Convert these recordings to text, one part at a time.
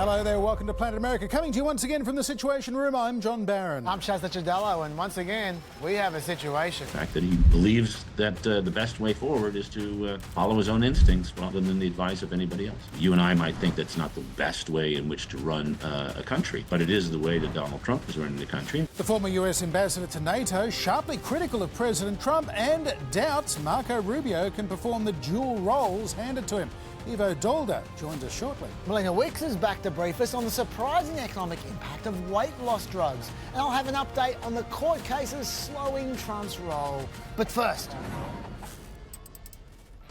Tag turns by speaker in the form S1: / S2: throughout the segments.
S1: Hello there, welcome to Planet America. Coming to you once again from the Situation Room, I'm John Barron.
S2: I'm Licciardello, and once again, we have a situation.
S3: The fact that he believes that the best way forward is to follow his own instincts rather than the advice of anybody else. You and I might think that's not the best way in which to run a country, but it is the way that Donald Trump is running the country.
S1: The former US ambassador to NATO, sharply critical of President Trump and doubts Marco Rubio can perform the dual roles handed to him. Ivo Daalder joins us shortly.
S2: Melina Wicks is back to brief us on the surprising economic impact of weight loss drugs. And I'll have an update on the court cases slowing Trump's roll. But first,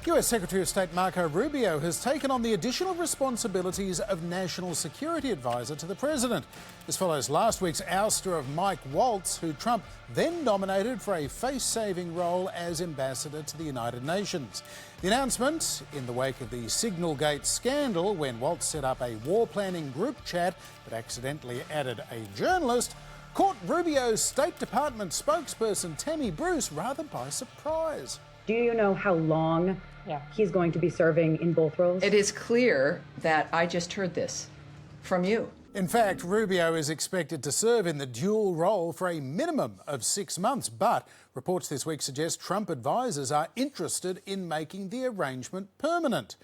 S1: US Secretary of State Marco Rubio has taken on the additional responsibilities of National Security Advisor to the President. This follows last week's ouster of Mike Waltz, who Trump then nominated for a face-saving role as ambassador to the United Nations. The announcement, in the wake of the Signalgate scandal, when Waltz set up a war-planning group chat but accidentally added a journalist, caught Rubio's State Department spokesperson Tammy Bruce rather by surprise.
S4: Do you know how long he's going to be serving in both roles?
S5: It is clear that I just heard this from you.
S1: In fact, Rubio is expected to serve in the dual role for a minimum of 6 months, but reports this week suggest Trump advisors are interested in making the arrangement permanent.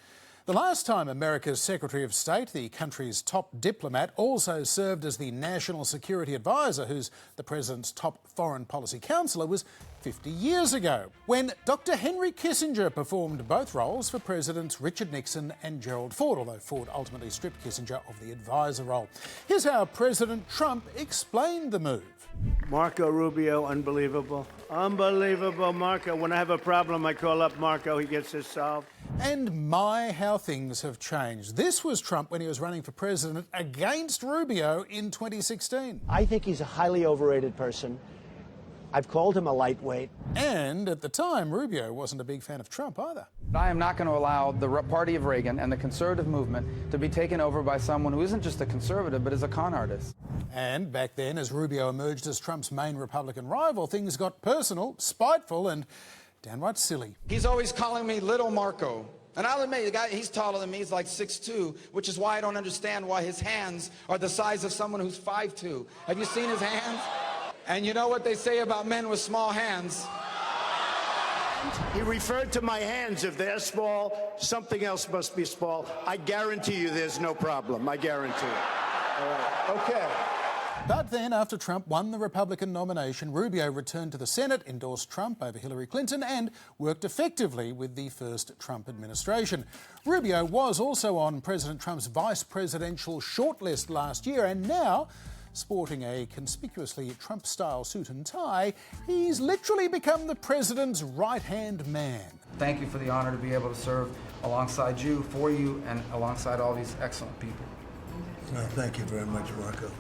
S1: The last time America's Secretary of State, the country's top diplomat, also served as the National Security Advisor, who's the President's top foreign policy counsellor, was 50 years ago, when Dr. Henry Kissinger performed both roles for Presidents Richard Nixon and Gerald Ford, although Ford ultimately stripped Kissinger of the advisor role. Here's how President Trump explained the move.
S6: Marco Rubio, unbelievable. Unbelievable, Marco. When I have a problem, I call up Marco. He gets it solved.
S1: And my, how things have changed. This was Trump when he was running for president against Rubio in 2016.
S7: I think he's a highly overrated person. I've called him a lightweight.
S1: And at the time, Rubio wasn't a big fan of Trump either.
S8: I am not going to allow the party of Reagan and the conservative movement to be taken over by someone who isn't just a conservative, but is a con artist.
S1: And back then, as Rubio emerged as Trump's main Republican rival, things got personal, spiteful, and downright silly.
S9: He's always calling me Little Marco. And I'll admit, the guy, he's taller than me. He's like 6'2", which is why I don't understand why his hands are the size of someone who's 5'2". Have you seen his hands? And you know what they say about men with small hands?
S6: He referred to my hands. If they're small, something else must be small. I guarantee you there's no problem. I guarantee it. All right. Okay.
S1: But then, after Trump won the Republican nomination, Rubio returned to the Senate, endorsed Trump over Hillary Clinton, and worked effectively with the first Trump administration. Rubio was also on President Trump's vice presidential shortlist last year, and now, sporting a conspicuously Trump-style suit and tie, he's literally become the president's right-hand man.
S8: Thank you for the honor to be able to serve alongside you, for you, and alongside all these excellent people.
S7: Thank you very much, Marco.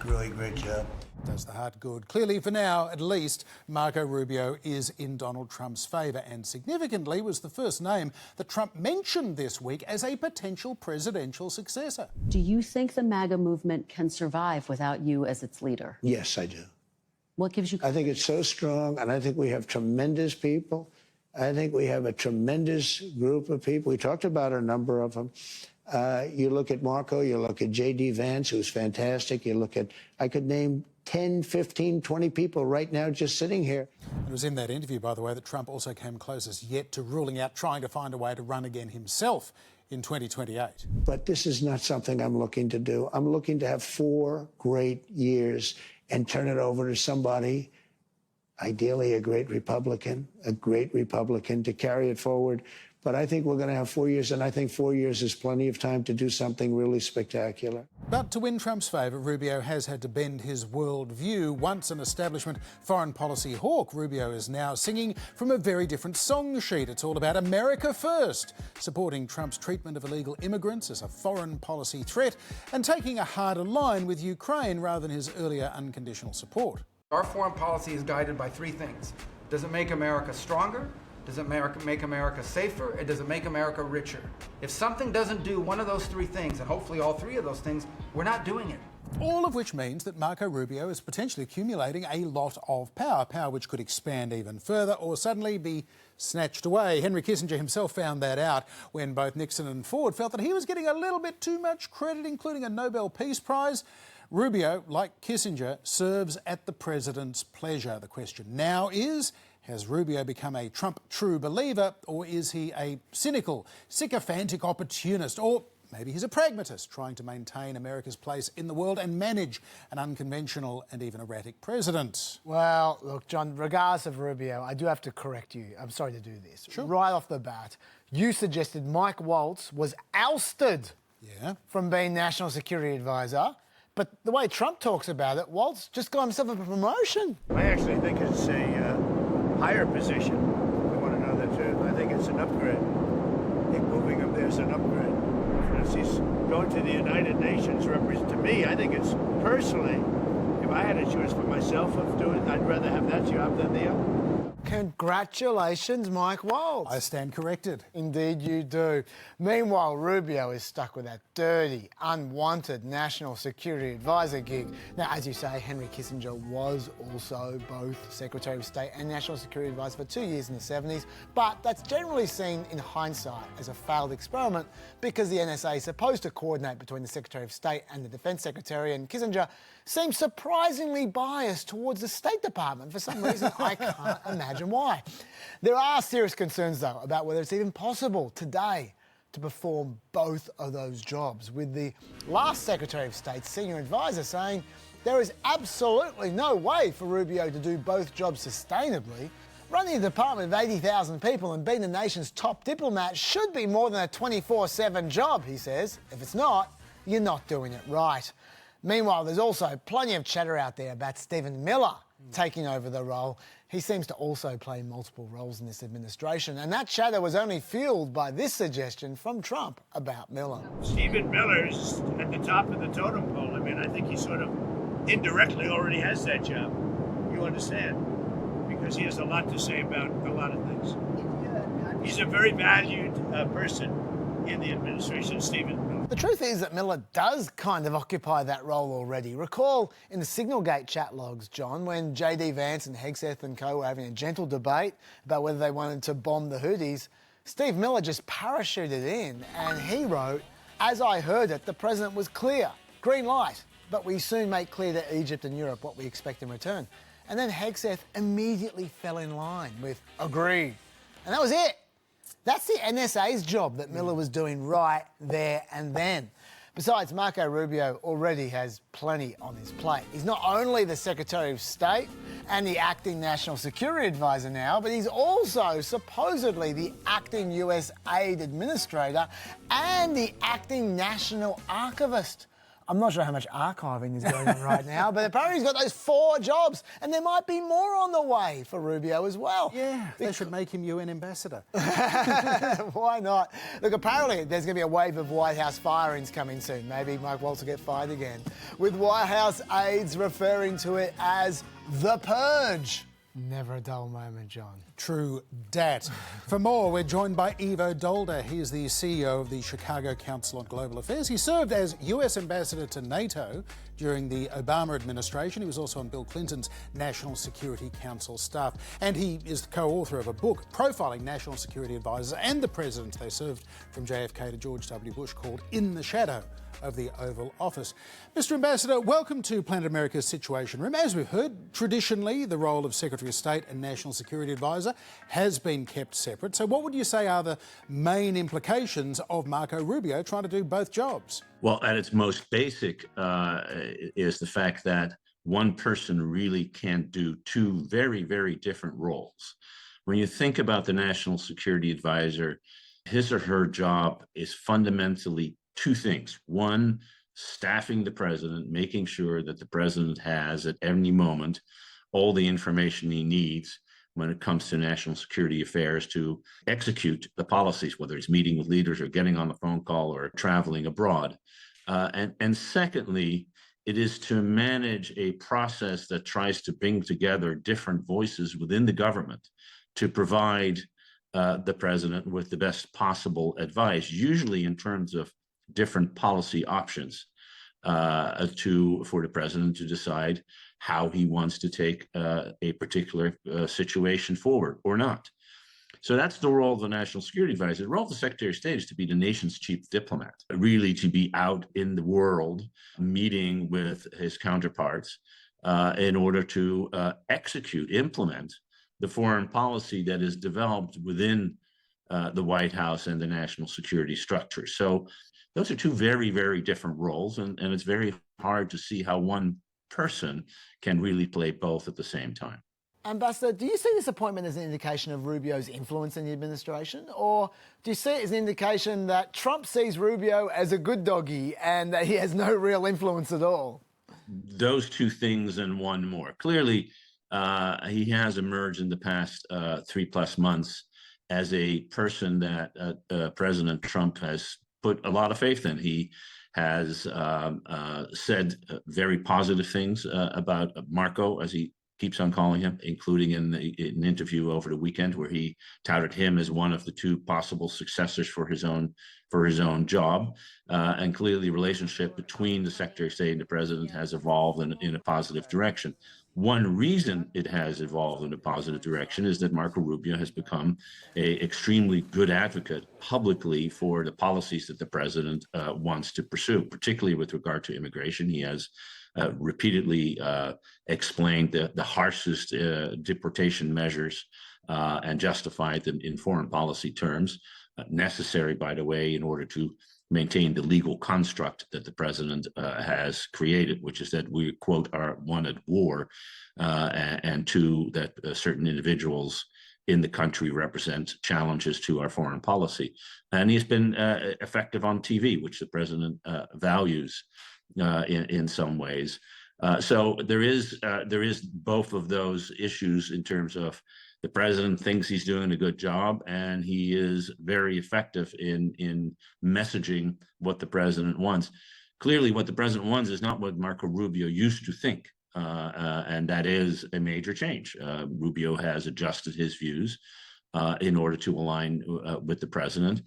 S7: Really great job.
S1: Does the heart good. Clearly, for now, at least, Marco Rubio is in Donald Trump's favour, and significantly was the first name that Trump mentioned this week as a potential presidential successor.
S4: Do you think the MAGA movement can survive without you as its leader?
S7: Yes, I do.
S4: What gives you...
S7: I think it's so strong, and I think we have tremendous people. I think we have a tremendous group of people. We talked about a number of them. You look at Marco, you look at J.D. Vance, who's fantastic. You look at, I could name 10, 15, 20 people right now just sitting here.
S1: It was in that interview, by the way, that Trump also came closest yet to ruling out trying to find a way to run again himself in 2028.
S7: But this is not something I'm looking to do. I'm looking to have 4 great years and turn it over to somebody, ideally a great Republican, to carry it forward. But I think we're going to have 4 years, and I think 4 years is plenty of time to do something really spectacular.
S1: But to win Trump's favour, Rubio has had to bend his world view. Once an establishment foreign policy hawk, Rubio is now singing from a very different song sheet. It's all about America first, supporting Trump's treatment of illegal immigrants as a foreign policy threat, and taking a harder line with Ukraine rather than his earlier unconditional support.
S8: Our foreign policy is guided by 3 things. Does it make America stronger? Does it make America safer? And does it make America richer? If something doesn't do one of those 3 things, and hopefully all 3 of those things, we're not doing it.
S1: All of which means that Marco Rubio is potentially accumulating a lot of power which could expand even further or suddenly be snatched away. Henry Kissinger himself found that out when both Nixon and Ford felt that he was getting a little bit too much credit, including a Nobel Peace Prize. Rubio, like Kissinger, serves at the president's pleasure. The question now is, has Rubio become a Trump true believer, or is he a cynical, sycophantic opportunist, or maybe he's a pragmatist trying to maintain America's place in the world and manage an unconventional and even erratic president?
S2: Well, look, John, regardless of Rubio, I do have to correct you. I'm sorry to do this.
S1: Sure.
S2: Right off the bat, you suggested Mike Waltz was ousted from being National Security Advisor. But the way Trump talks about it, Waltz just got himself a promotion.
S6: I actually think it's a higher position. I want to know the truth. I think it's an upgrade. I think moving him there is an upgrade. As he's going to the United Nations, to me, I think it's personally, if I had a choice for myself of doing, I'd rather have that job than the other.
S2: Congratulations, Mike Waltz.
S1: I stand corrected.
S2: Indeed you do. Meanwhile, Rubio is stuck with that dirty, unwanted National Security Advisor gig. Now, as you say, Henry Kissinger was also both Secretary of State and National Security Advisor for 2 years in the 70s, but that's generally seen in hindsight as a failed experiment because the NSA is supposed to coordinate between the Secretary of State and the Defense Secretary, and Kissinger seems surprisingly biased towards the State Department for some reason. I can't imagine why. There are serious concerns, though, about whether it's even possible today to perform both of those jobs, with the last Secretary of State's senior advisor saying there is absolutely no way for Rubio to do both jobs sustainably. Running a department of 80,000 people and being the nation's top diplomat should be more than a 24/7 job, he says. If it's not, you're not doing it right. Meanwhile, there's also plenty of chatter out there about Stephen Miller taking over the role. He seems to also play multiple roles in this administration, and that chatter was only fueled by this suggestion from Trump about Miller.
S6: Stephen Miller's at the top of the totem pole. I mean, I think he sort of indirectly already has that job. You understand? Because he has a lot to say about a lot of things. He's a very valued person in the administration, Stephen Miller.
S2: The truth is that Miller does kind of occupy that role already. Recall in the Signalgate chat logs, John, when J.D. Vance and Hegseth and co were having a gentle debate about whether they wanted to bomb the Houthis, Steve Miller just parachuted in and he wrote, "As I heard it, the president was clear, green light, but we soon make clear to Egypt and Europe what we expect in return." And then Hegseth immediately fell in line with agree. And that was it. That's the NSA's job that Miller was doing right there and then. Besides, Marco Rubio already has plenty on his plate. He's not only the Secretary of State and the acting National Security Advisor now, but he's also supposedly the acting US aid administrator and the acting National Archivist. I'm not sure how much archiving is going on right now, but apparently he's got those 4 jobs, and there might be more on the way for Rubio as well.
S1: Yeah, they should make him UN ambassador.
S2: Why not? Look, apparently there's going to be a wave of White House firings coming soon. Maybe Mike Waltz will get fired again, with White House aides referring to it as the purge. Never a dull moment, John.
S1: True dat. For more, we're joined by Ivo Daalder. He is the CEO of the Chicago Council on Global Affairs. He served as US Ambassador to NATO during the Obama administration. He was also on Bill Clinton's National Security Council staff. And he is the co-author of a book profiling national security advisors and the presidents they served from JFK to George W. Bush, called In the Shadow of the Oval Office. Mr. Ambassador, welcome to Planet America's Situation Room. As we've heard, traditionally the role of Secretary of State and National Security Advisor has been kept separate. So what would you say are the main implications of Marco Rubio trying to do both jobs?
S3: Well, at its most basic is the fact that one person really can't do 2 very, very different roles. When you think about the National Security Advisor, his or her job is fundamentally 2 things. One, staffing the president, making sure that the president has at any moment all the information he needs when it comes to national security affairs to execute the policies, whether it's meeting with leaders or getting on the phone call or traveling abroad. And secondly, it is to manage a process that tries to bring together different voices within the government to provide the president with the best possible advice, usually in terms of different policy options. for the president to decide how he wants to take a particular situation forward or not. So that's the role of the National Security Advisor. The role of the Secretary of State is to be the nation's chief diplomat, really to be out in the world meeting with his counterparts in order to implement the foreign policy that is developed within the White House and the national security structure. So those are two very, very different roles, and it's very hard to see how one person can really play both at the same time.
S2: Ambassador, do you see this appointment as an indication of Rubio's influence in the administration, or do you see it as an indication that Trump sees Rubio as a good doggy and that he has no real influence at all?
S3: Those two things and one more. Clearly, he has emerged in the past 3+ months as a person that President Trump has put a lot of faith in. He has said very positive things about Marco, as he keeps on calling him, including in an interview over the weekend where he touted him as one of the two possible successors for his own job. And clearly, the relationship between the Secretary of State and the President has evolved in a positive direction. One reason it has evolved in a positive direction is that Marco Rubio has become an extremely good advocate publicly for the policies that the president wants to pursue, particularly with regard to immigration. He has repeatedly explained the harshest deportation measures and justified them in foreign policy terms, necessary, by the way, in order to maintain the legal construct that the president has created, which is that we, quote, are one at war, and two, that certain individuals in the country represent challenges to our foreign policy. And he's been effective on TV, which the president values in some ways. So there is both of those issues in terms of the president thinks he's doing a good job, and he is very effective in messaging what the president wants. Clearly, what the president wants is not what Marco Rubio used to think, and that is a major change. Rubio has adjusted his views in order to align with the president.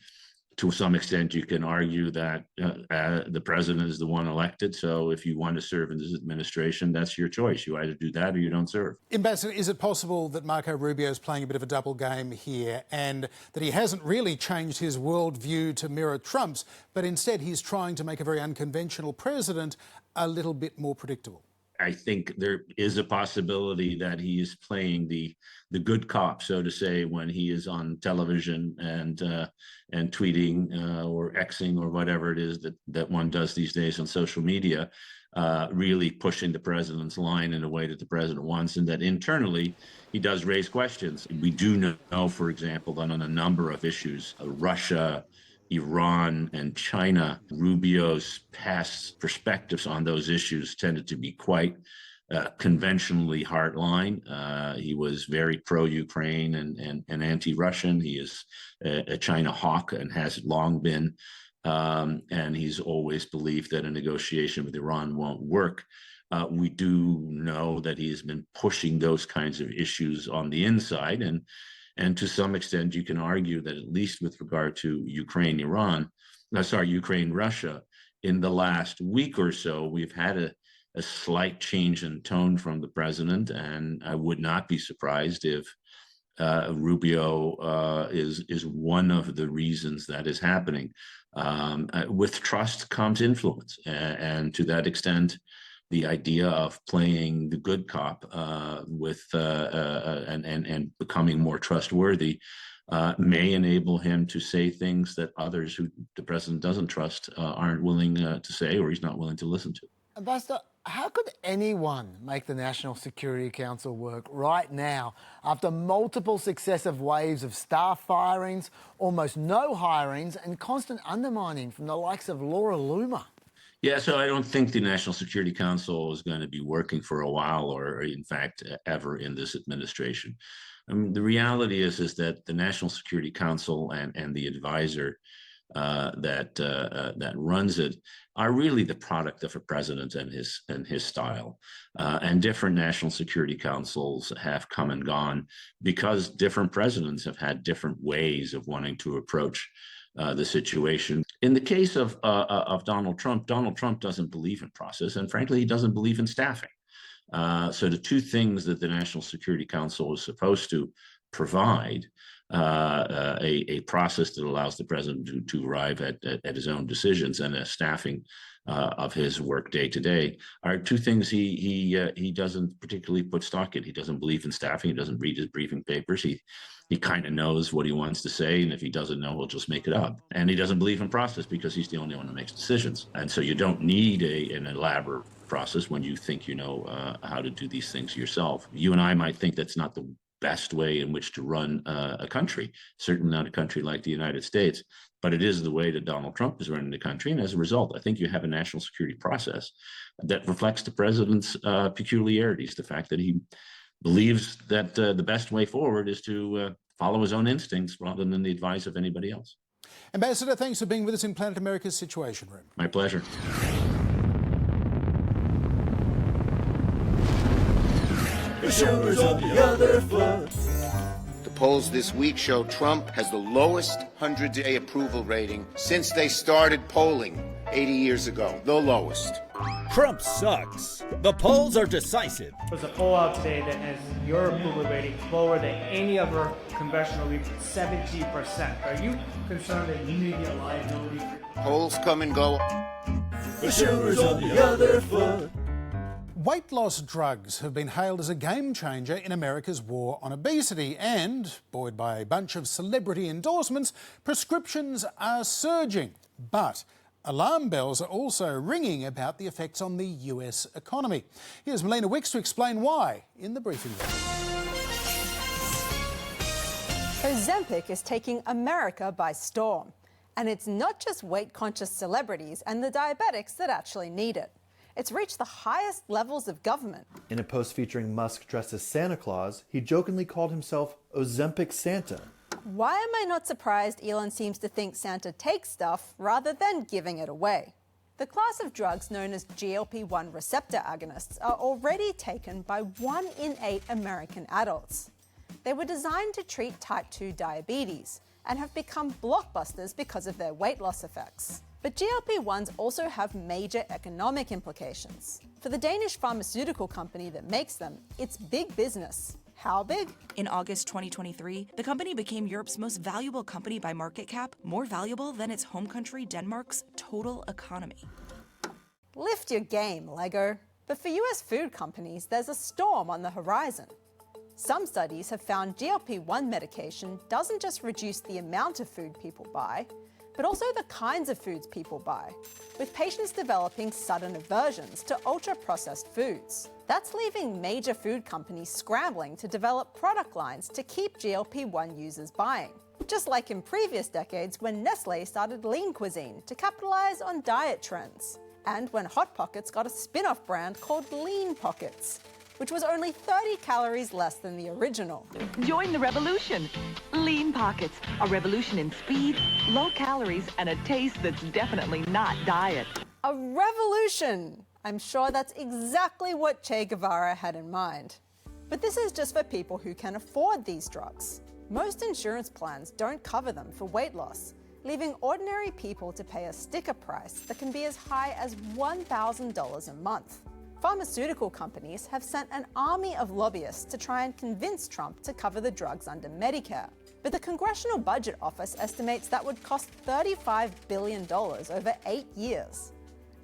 S3: To some extent, you can argue that the president is the one elected. So if you want to serve in this administration, that's your choice. You either do that or you don't serve.
S1: Ambassador, is it possible that Marco Rubio is playing a bit of a double game here and that he hasn't really changed his worldview to mirror Trump's, but instead he's trying to make a very unconventional president a little bit more predictable?
S3: I think there is a possibility that he is playing the good cop, so to say, when he is on television and tweeting or Xing or whatever it is that one does these days on social media, really pushing the president's line in a way that the president wants, and that internally he does raise questions. We do know, for example, that on a number of issues, Russia, Iran, and China, Rubio's past perspectives on those issues tended to be quite conventionally hardline. He was very pro-Ukraine and anti-Russian. He is a China hawk and has long been, and he's always believed that a negotiation with Iran won't work. We do know that he has been pushing those kinds of issues on the inside, and to some extent, you can argue that at least with regard to Ukraine, Russia, in the last week or so, we've had a slight change in tone from the president, and I would not be surprised if Rubio is one of the reasons that is happening. With trust comes influence, and to that extent, the idea of playing the good cop and becoming more trustworthy may enable him to say things that others who the president doesn't trust aren't willing to say, or he's not willing to listen to.
S2: Ambassador, how could anyone make the National Security Council work right now after multiple successive waves of staff firings, almost no hirings, and constant undermining from the likes of Laura Loomer?
S3: Yeah, so I don't think the National Security Council is going to be working for a while, or in fact, ever in this administration. The reality is that the National Security Council and the advisor that runs it are really the product of a president and his style. And different national security councils have come and gone because different presidents have had different ways of wanting to approach the situation. In the case of Donald Trump doesn't believe in process, and frankly, he doesn't believe in staffing. So the two things that the National Security Council is supposed to provide, a process that allows the president to arrive at his own decisions, and a staffing of his work day to day, are two things he doesn't particularly put stock in. He doesn't believe in staffing. He doesn't read his briefing papers. He kind of knows what he wants to say, and if he doesn't know, he'll just make it up. And he doesn't believe in process because he's the only one who makes decisions. And so you don't need an elaborate process when you think you know how to do these things yourself. You and I might think that's not the best way in which to run a country, certainly not a country like the United States, but it is the way that Donald Trump is running the country. And as a result, I think you have a national security process that reflects the president's peculiarities, the fact that he believes that the best way forward is to follow his own instincts rather than the advice of anybody else.
S1: Ambassador, thanks for being with us in Planet America's Situation Room.
S3: My pleasure.
S10: Schumer's on the other foot. The polls this week show Trump has the lowest 100-day approval rating since they started polling 80 years ago. The lowest.
S11: Trump sucks. The polls are decisive.
S12: There's a poll out today that has your approval rating lower than any other congressional region, 70%. Are you concerned that you may be a liability?
S10: Polls come and go.
S11: Schumer's on the other foot.
S1: Weight loss drugs have been hailed as a game changer in America's war on obesity, and, buoyed by a bunch of celebrity endorsements, prescriptions are surging. But alarm bells are also ringing about the effects on the US economy. Here's Melina Wicks to explain why in the briefing room.
S13: Ozempic is taking America by storm. And it's not just weight-conscious celebrities and the diabetics that actually need it. It's reached the highest levels of government.
S14: In a post featuring Musk dressed as Santa Claus, he jokingly called himself Ozempic Santa.
S13: Why am I not surprised Elon seems to think Santa takes stuff rather than giving it away? The class of drugs known as GLP-1 receptor agonists are already taken by 1 in 8 American adults. They were designed to treat type 2 diabetes and have become blockbusters because of their weight loss effects. But GLP-1s also have major economic implications. For the Danish pharmaceutical company that makes them, it's big business. How big?
S15: In August 2023, the company became Europe's most valuable company by market cap, more valuable than its home country Denmark's total economy.
S13: Lift your game, Lego. But for US food companies, there's a storm on the horizon. Some studies have found GLP-1 medication doesn't just reduce the amount of food people buy, but also the kinds of foods people buy, with patients developing sudden aversions to ultra-processed foods. That's leaving major food companies scrambling to develop product lines to keep GLP-1 users buying. Just like in previous decades when Nestle started lean cuisine to capitalize on diet trends, and when Hot Pockets got a spin-off brand called Lean Pockets, which was only 30 calories less than the original.
S16: Join the revolution. Lean Pockets, a revolution in speed, low calories, and a taste that's definitely not diet.
S13: A revolution! I'm sure that's exactly what Che Guevara had in mind. But this is just for people who can afford these drugs. Most insurance plans don't cover them for weight loss, leaving ordinary people to pay a sticker price that can be as high as $1,000 a month. Pharmaceutical companies have sent an army of lobbyists to try and convince Trump to cover the drugs under Medicare. But the Congressional Budget Office estimates that would cost $35 billion over 8 years.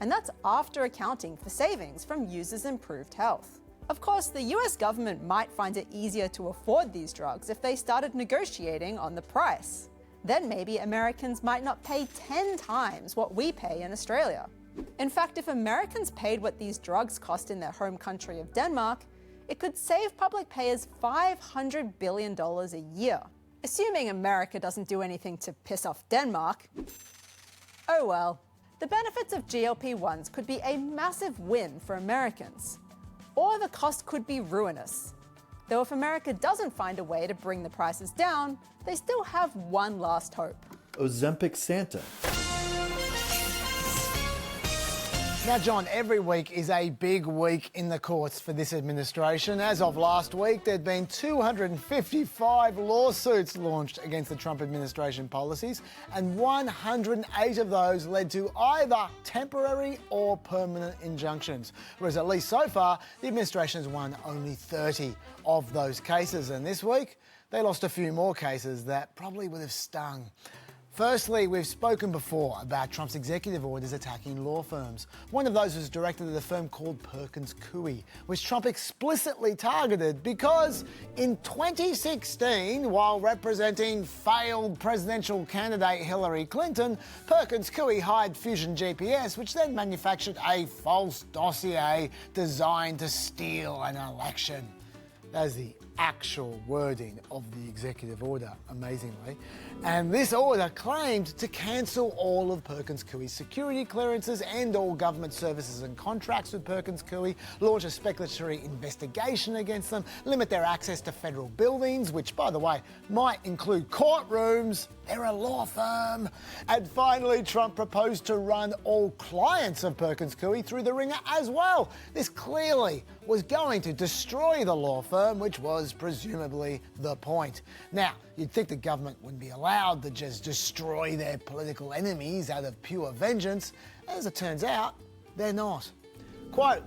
S13: And that's after accounting for savings from users' improved health. Of course, the US government might find it easier to afford these drugs if they started negotiating on the price. Then maybe Americans might not pay 10 times what we pay in Australia. In fact, if Americans paid what these drugs cost in their home country of Denmark, it could save public payers $500 billion a year. Assuming America doesn't do anything to piss off Denmark. Oh well. The benefits of GLP-1s could be a massive win for Americans. Or the cost could be ruinous. Though if America doesn't find a way to bring the prices down, they still have one last hope.
S14: Ozempic Santa.
S2: Now, John, every week is a big week in the courts for this administration. As of last week, there'd been 255 lawsuits launched against the Trump administration policies, and 108 of those led to either temporary or permanent injunctions. Whereas, at least so far, the administration has won only 30 of those cases. And this week, they lost a few more cases that probably would have stung. Firstly, we've spoken before about Trump's executive orders attacking law firms. One of those was directed at a firm called Perkins Coie, which Trump explicitly targeted because in 2016, while representing failed presidential candidate Hillary Clinton, Perkins Coie hired Fusion GPS, which then manufactured a false dossier designed to steal an election. That is the actual wording of the executive order, amazingly. And this order claimed to cancel all of Perkins Coie's security clearances and all government services and contracts with Perkins Coie, launch a speculatory investigation against them, limit their access to federal buildings, which, by the way, might include courtrooms. They're a law firm. And finally, Trump proposed to run all clients of Perkins Coie through the ringer as well. This clearly was going to destroy the law firm, which was presumably the point. Now, you'd think the government wouldn't be allowed to just destroy their political enemies out of pure vengeance. As it turns out, they're not. Quote,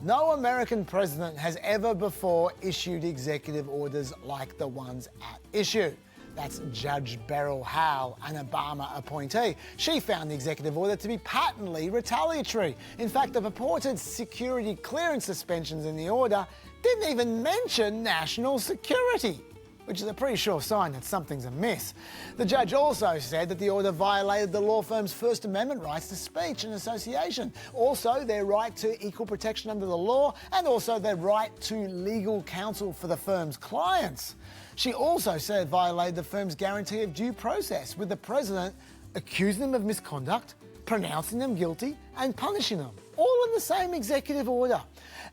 S2: "No American president has ever before issued executive orders like the ones at issue." That's Judge Beryl Howell, an Obama appointee. She found the executive order to be patently retaliatory. In fact, the purported security clearance suspensions in the order didn't even mention national security, which is a pretty sure sign that something's amiss. The judge also said that the order violated the law firm's First Amendment rights to speech and association, also their right to equal protection under the law, and also their right to legal counsel for the firm's clients. She also said it violated the firm's guarantee of due process, with the president accusing them of misconduct, pronouncing them guilty, and punishing them, all in the same executive order.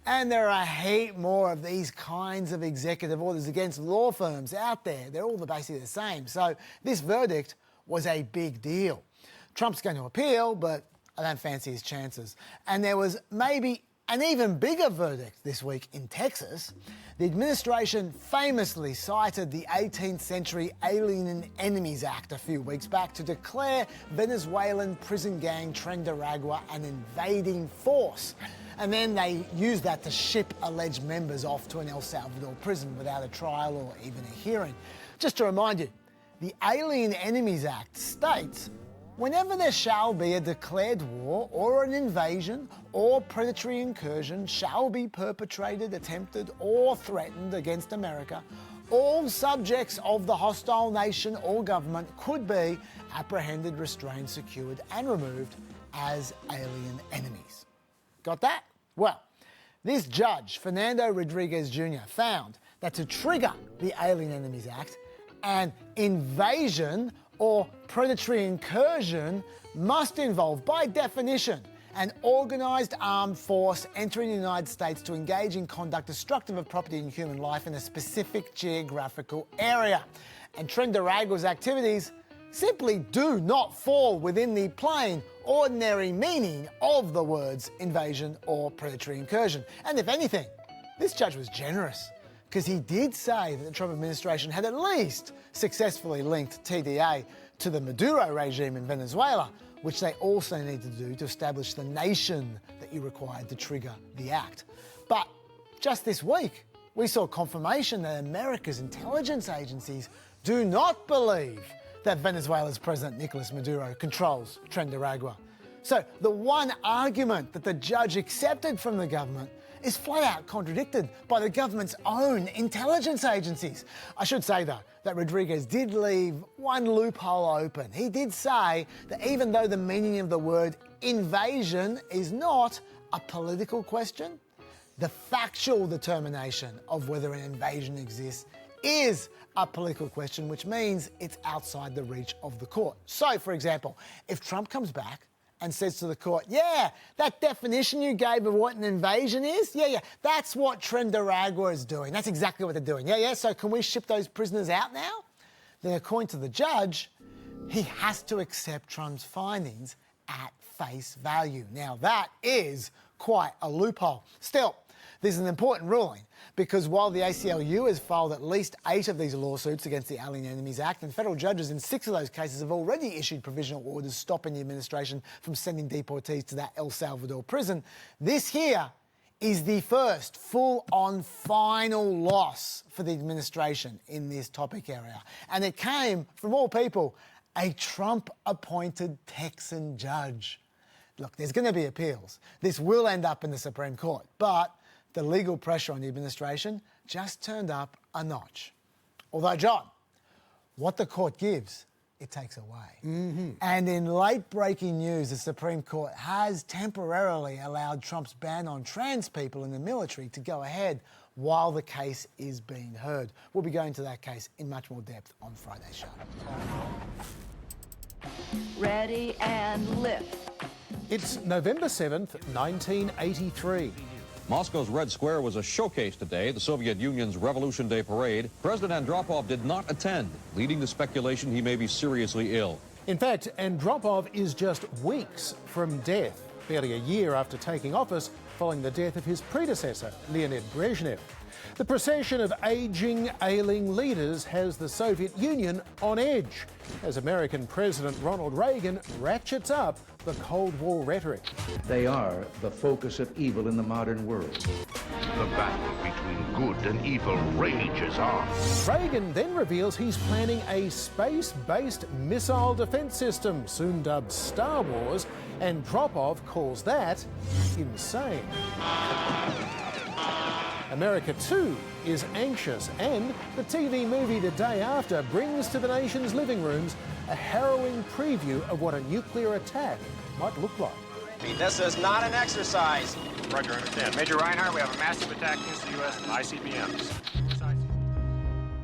S2: And there are a heap more of these kinds of executive orders against law firms out there. They're all basically the same. So this verdict was a big deal. Trump's going to appeal, but I don't fancy his chances. And there was maybe an even bigger verdict this week in Texas. The administration famously cited the 18th century Alien Enemies Act a few weeks back to declare Venezuelan prison gang Tren de Aragua an invading force. And then they used that to ship alleged members off to an El Salvador prison without a trial or even a hearing. Just to remind you, the Alien Enemies Act states, "Whenever there shall be a declared war or an invasion or predatory incursion shall be perpetrated, attempted or threatened against America, all subjects of the hostile nation or government could be apprehended, restrained, secured and removed as alien enemies." Got that? Well, this judge, Fernando Rodriguez Jr., found that to trigger the Alien Enemies Act, an invasion or predatory incursion must involve, by definition, an organised armed force entering the United States to engage in conduct destructive of property and human life in a specific geographical area. And Tren de Aragua's activities simply do not fall within the plain, ordinary meaning of the words invasion or predatory incursion. And if anything, this judge was generous, because he did say that the Trump administration had at least successfully linked TDA to the Maduro regime in Venezuela, which they also need to do to establish the nation that you required to trigger the act. But just this week, we saw confirmation that America's intelligence agencies do not believe that Venezuela's President Nicolas Maduro controls Tren de Aragua. So the one argument that the judge accepted from the government is flat out contradicted by the government's own intelligence agencies. I should say, though, that Rodriguez did leave one loophole open. He did say that even though the meaning of the word invasion is not a political question, the factual determination of whether an invasion exists is a political question, which means it's outside the reach of the court. So, for example, if Trump comes back and says to the court, yeah, that definition you gave of what an invasion is, yeah, that's what Tren de Aragua is doing. That's exactly what they're doing. Yeah, so can we ship those prisoners out now? Then according to the judge, he has to accept Trump's findings at face value. Now, that is quite a loophole. Still, this is an important ruling because while the ACLU has filed at least 8 of these lawsuits against the Alien Enemies Act, and federal judges in 6 of those cases have already issued provisional orders stopping the administration from sending deportees to that El Salvador prison, this here is the first full-on final loss for the administration in this topic area. And it came, from all people, a Trump-appointed Texan judge. Look, there's going to be appeals. This will end up in the Supreme Court, but the legal pressure on the administration just turned up a notch. Although, John, what the court gives, it takes away. And in late-breaking news, the Supreme Court has temporarily allowed Trump's ban on trans people in the military to go ahead while the case is being heard. We'll be going to that case in much more depth on Friday's show.
S16: Ready and lift.
S1: It's November 7th, 1983.
S17: Moscow's Red Square was a showcase today, the Soviet Union's Revolution Day parade. President Andropov did not attend, leading to speculation he may be seriously ill.
S1: In fact, Andropov is just weeks from death, barely a year after taking office following the death of his predecessor, Leonid Brezhnev. The procession of ageing, ailing leaders has the Soviet Union on edge as American President Ronald Reagan ratchets up the Cold War rhetoric.
S18: They are the focus of evil in the modern world.
S19: The battle between good and evil rages on.
S1: Reagan then reveals he's planning a space-based missile defense system, soon dubbed Star Wars, and Andropov calls that insane. America, too, is anxious, and the TV movie the day after brings to the nation's living rooms a harrowing preview of what a nuclear attack might look like.
S20: This is not an exercise.
S21: Roger, understand. Major Reinhardt, we have a massive attack against the U.S. ICBMs.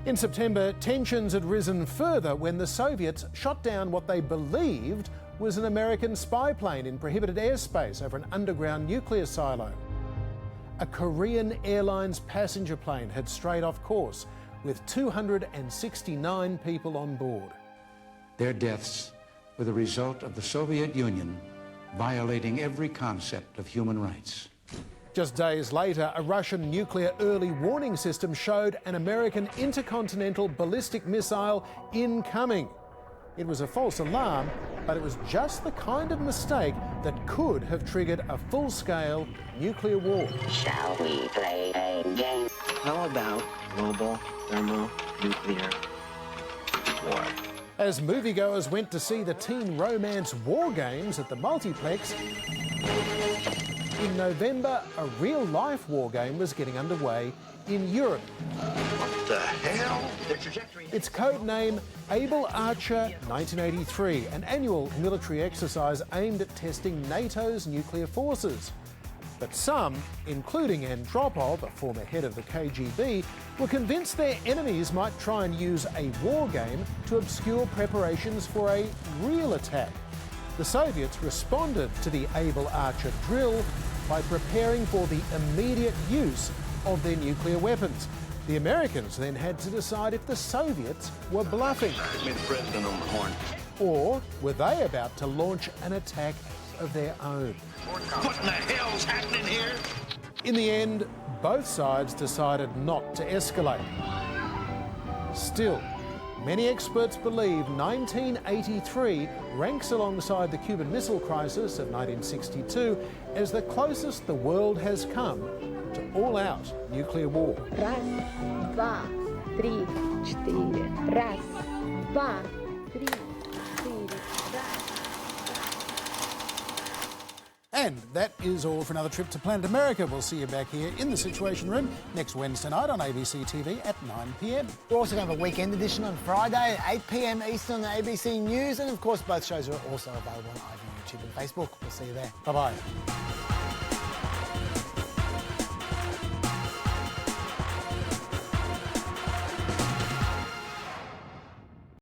S1: In September, tensions had risen further when the Soviets shot down what they believed was an American spy plane in prohibited airspace over an underground nuclear silo. A Korean Airlines passenger plane had strayed off course with 269 people on board.
S18: Their deaths were the result of the Soviet Union violating every concept of human rights.
S1: Just days later, a Russian nuclear early warning system showed an American intercontinental ballistic missile incoming. It was a false alarm, but it was just the kind of mistake that could have triggered a full-scale nuclear war.
S22: Shall we play a game? How about global thermonuclear war?
S1: As moviegoers went to see the teen romance War Games at the multiplex, in November, a real-life war game was getting underway in Europe.
S19: What the hell?
S1: Its code name, Able Archer 1983, an annual military exercise aimed at testing NATO's nuclear forces. But some, including Andropov, a former head of the KGB, were convinced their enemies might try and use a war game to obscure preparations for a real attack. The Soviets responded to the Able Archer drill by preparing for the immediate use of their nuclear weapons. The Americans then had to decide if the Soviets were bluffing.
S19: Get the president on the horn.
S1: Or were they about to launch an attack of their own?
S19: What in the hell's happening here?
S1: In the end, both sides decided not to escalate. Still, many experts believe 1983 ranks alongside the Cuban Missile Crisis of 1962 as the closest the world has come to all-out nuclear war.
S22: Раз, два, три, четыре. Раз, два, три, четыре.
S1: And that is all for another trip to Planet America. We'll see you back here in the Situation Room next Wednesday night on ABC TV at 9 p.m.
S2: We're also going to have a weekend edition on Friday at 8 p.m. Eastern on the ABC News. And, of course, both shows are also available on YouTube and Facebook. We'll see you there.
S1: Bye-bye.